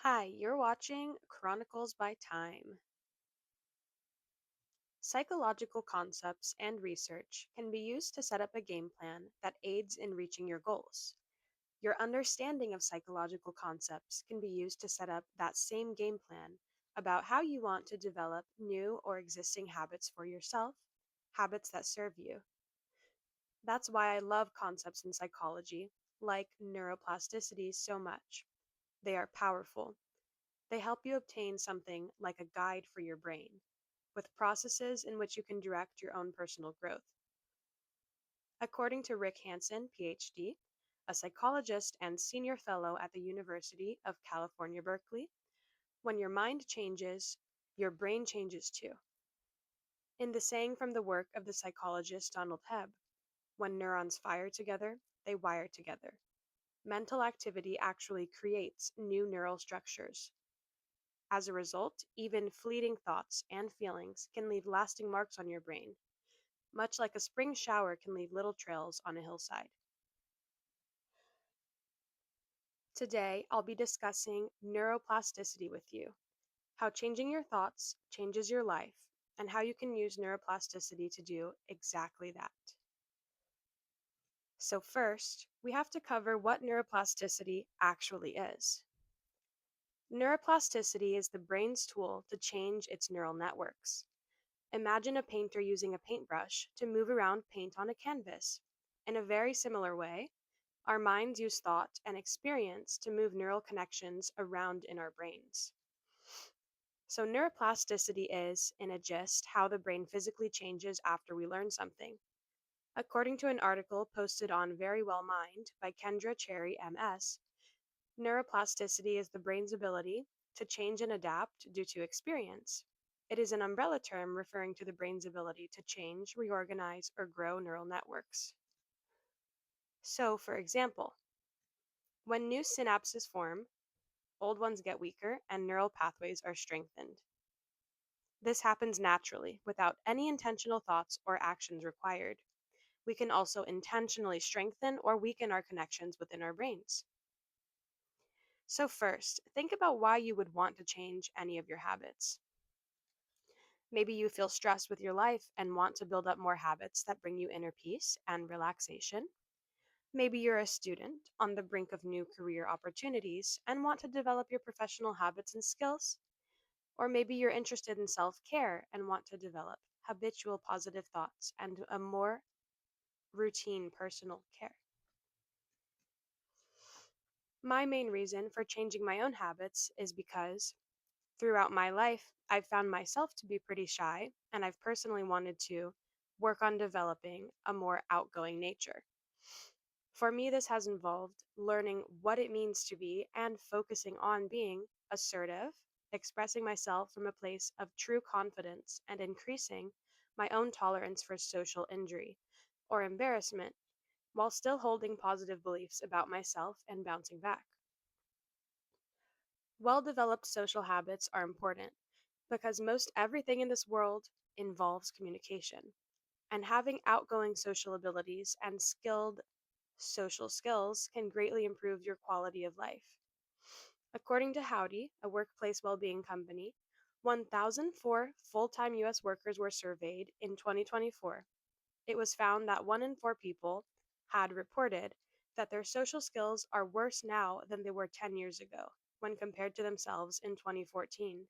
Hi, you're watching Chronicles by Time. Psychological concepts and research can be used to set up a game plan that aids in reaching your goals. Your understanding of psychological concepts can be used to set up that same game plan about how you want to develop new or existing habits for yourself, habits that serve you. That's why I love concepts in psychology, like neuroplasticity, so much. They are powerful. They help you obtain something like a guide for your brain, with processes in which you can direct your own personal growth. According to Rick Hansen, PhD, a psychologist and senior fellow at the University of California, Berkeley, when your mind changes, your brain changes too. In the saying from the work of the psychologist Donald Hebb, when neurons fire together, they wire together. Mental activity actually creates new neural structures. As a result, even fleeting thoughts and feelings can leave lasting marks on your brain, much like a spring shower can leave little trails on a hillside. Today, I'll be discussing neuroplasticity with you, how changing your thoughts changes your life, and how you can use neuroplasticity to do exactly that. So, first, we have to cover what neuroplasticity actually is. Neuroplasticity is the brain's tool to change its neural networks. Imagine a painter using a paintbrush to move around paint on a canvas. In a very similar way, our minds use thought and experience to move neural connections around in our brains. So, neuroplasticity is, in a gist, how the brain physically changes after we learn something. According to an article posted on Very Well Mind by Kendra Cherry, MS, neuroplasticity is the brain's ability to change and adapt due to experience. It is an umbrella term referring to the brain's ability to change, reorganize, or grow neural networks. So, for example, when new synapses form, old ones get weaker and neural pathways are strengthened. This happens naturally, without any intentional thoughts or actions required. We can also intentionally strengthen or weaken our connections within our brains. So, first, think about why you would want to change any of your habits. Maybe you feel stressed with your life and want to build up more habits that bring you inner peace and relaxation. Maybe you're a student on the brink of new career opportunities and want to develop your professional habits and skills. Or maybe you're interested in self care and want to develop habitual positive thoughts and a more routine personal care. My main reason for changing my own habits is because throughout my life, I've found myself to be pretty shy, and I've personally wanted to work on developing a more outgoing nature. For me, this has involved learning what it means to be and focusing on being assertive, expressing myself from a place of true confidence, and increasing my own tolerance for social injury or embarrassment while still holding positive beliefs about myself and bouncing back. Well developed social habits are important because most everything in this world involves communication, and having outgoing social abilities and skilled social skills can greatly improve your quality of life. According to Howdy, a workplace well-being company, 1,004 full-time US workers were surveyed in 2024. It was found that 1 in 4 people had reported that their social skills are worse now than they were 10 years ago when compared to themselves in 2014.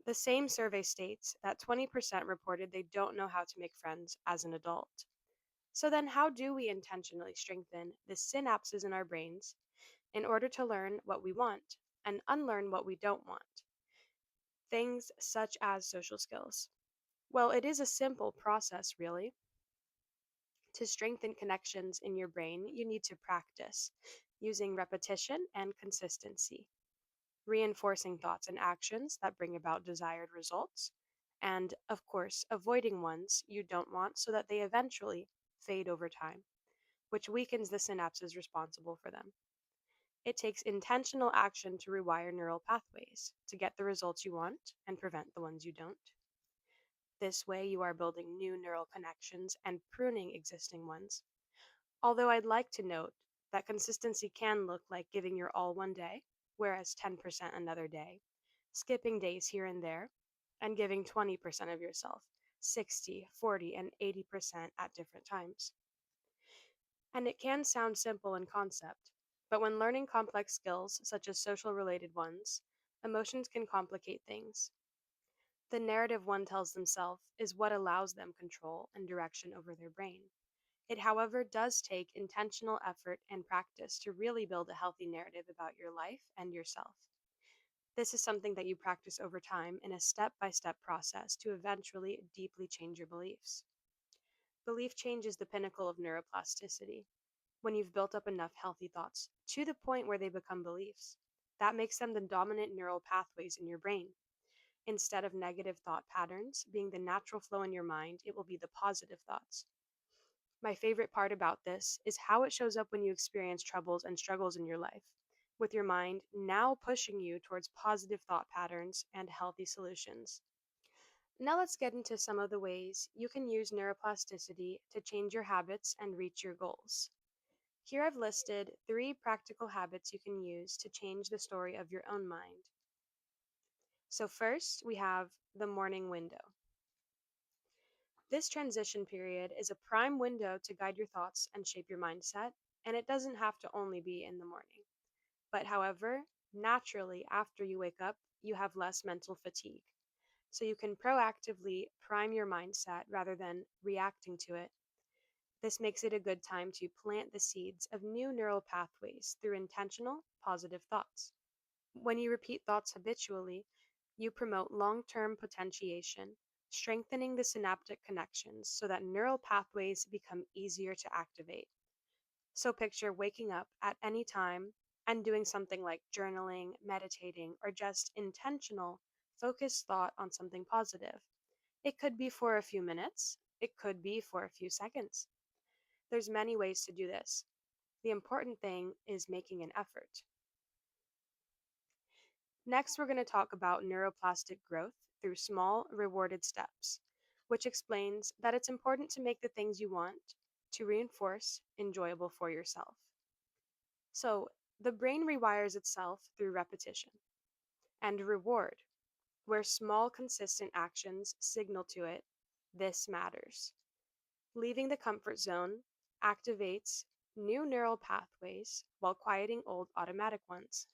The same survey states that 20% reported they don't know how to make friends as an adult. So then, how do we intentionally strengthen the synapses in our brains in order to learn what we want and unlearn what we don't want? Things such as social skills. Well, it is a simple process, really. To strengthen connections in your brain, you need to practice using repetition and consistency, reinforcing thoughts and actions that bring about desired results, and, of course, avoiding ones you don't want so that they eventually fade over time, which weakens the synapses responsible for them. It takes intentional action to rewire neural pathways to get the results you want and prevent the ones you don't. This way, you are building new neural connections and pruning existing ones. Although I'd like to note that consistency can look like giving your all one day, whereas 10% another day, skipping days here and there, and giving 20% of yourself, 60, 40, and 80% at different times. And it can sound simple in concept, but when learning complex skills, such as social related ones, emotions can complicate things. The narrative one tells themselves is what allows them control and direction over their brain. It, however, does take intentional effort and practice to really build a healthy narrative about your life and yourself. This is something that you practice over time in a step by step process to eventually deeply change your beliefs. Belief change is the pinnacle of neuroplasticity. When you've built up enough healthy thoughts to the point where they become beliefs, that makes them the dominant neural pathways in your brain. Instead of negative thought patterns being the natural flow in your mind, it will be the positive thoughts. My favorite part about this is how it shows up when you experience troubles and struggles in your life, with your mind now pushing you towards positive thought patterns and healthy solutions. Now let's get into some of the ways you can use neuroplasticity to change your habits and reach your goals. Here I've listed 3 practical habits you can use to change the story of your own mind. So, first, we have the morning window. This transition period is a prime window to guide your thoughts and shape your mindset, and it doesn't have to only be in the morning. But, however, naturally, after you wake up, you have less mental fatigue. So, you can proactively prime your mindset rather than reacting to it. This makes it a good time to plant the seeds of new neural pathways through intentional, positive thoughts. When you repeat thoughts habitually, you promote long term potentiation, strengthening the synaptic connections so that neural pathways become easier to activate. So, picture waking up at any time and doing something like journaling, meditating, or just intentional, focused thought on something positive. It could be for a few minutes, it could be for a few seconds. There's many ways to do this. The important thing is making an effort. Next, we're going to talk about neuroplastic growth through small, rewarded steps, which explains that it's important to make the things you want to reinforce enjoyable for yourself. So, the brain rewires itself through repetition and reward, where small, consistent actions signal to it, this matters. Leaving the comfort zone activates new neural pathways while quieting old automatic ones.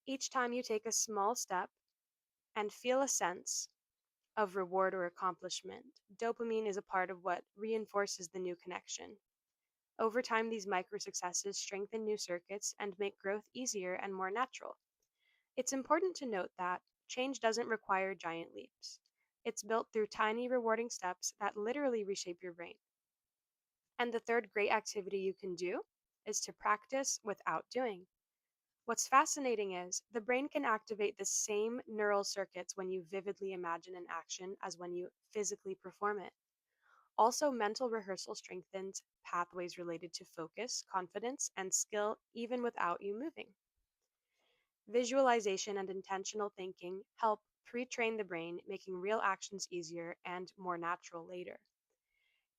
Each time you take a small step and feel a sense of reward or accomplishment, dopamine is a part of what reinforces the new connection. Over time, these micro successes strengthen new circuits and make growth easier and more natural. It's important to note that change doesn't require giant leaps. It's built through tiny, rewarding steps that literally reshape your brain. And the third great activity you can do is to practice without doing. What's fascinating is the brain can activate the same neural circuits when you vividly imagine an action as when you physically perform it. Also, mental rehearsal strengthens pathways related to focus, confidence, and skill even without you moving. Visualization and intentional thinking help pre train the brain, making real actions easier and more natural later.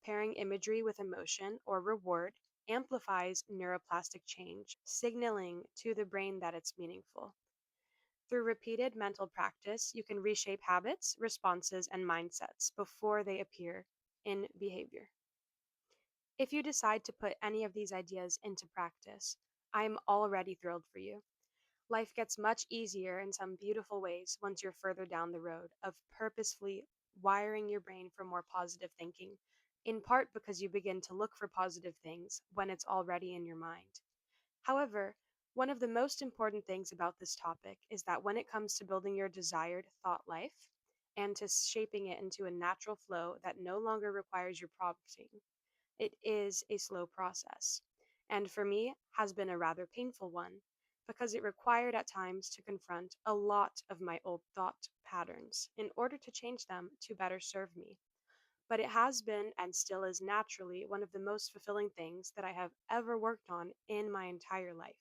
Pairing imagery with emotion or reward amplifies neuroplastic change, signaling to the brain that it's meaningful. Through repeated mental practice, you can reshape habits, responses, and mindsets before they appear in behavior. If you decide to put any of these ideas into practice, I am already thrilled for you. Life gets much easier in some beautiful ways once you're further down the road of purposefully wiring your brain for more positive thinking, in part because you begin to look for positive things when it's already in your mind. However, one of the most important things about this topic is that when it comes to building your desired thought life and to shaping it into a natural flow that no longer requires your prompting, it is a slow process. And for me, has been a rather painful one because it required at times to confront a lot of my old thought patterns in order to change them to better serve me. But it has been and still is naturally one of the most fulfilling things that I have ever worked on in my entire life.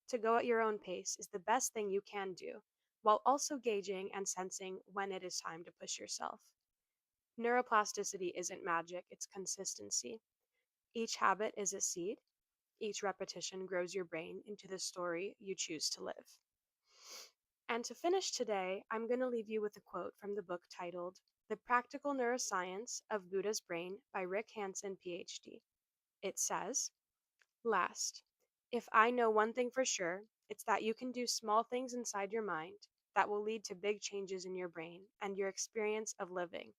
To go at your own pace is the best thing you can do, while also gauging and sensing when it is time to push yourself. Neuroplasticity isn't magic, it's consistency. Each habit is a seed, Each repetition grows your brain into the story you choose to live. And to finish today, I'm going to leave you with a quote from the book titled The Practical Neuroscience of Buddha's Brain by Rick Hanson, PhD. It says, Last, if I know one thing for sure, it's that you can do small things inside your mind that will lead to big changes in your brain and your experience of living.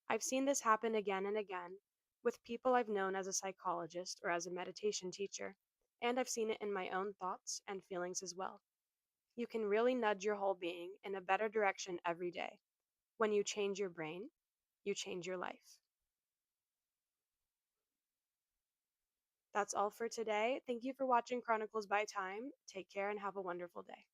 I've seen this happen again and again with people I've known as a psychologist or as a meditation teacher, and I've seen it in my own thoughts and feelings as well. You can really nudge your whole being in a better direction every day. When you change your brain, you change your life. That's all for today. Thank you for watching Chronicles by Time. Take care and have a wonderful day.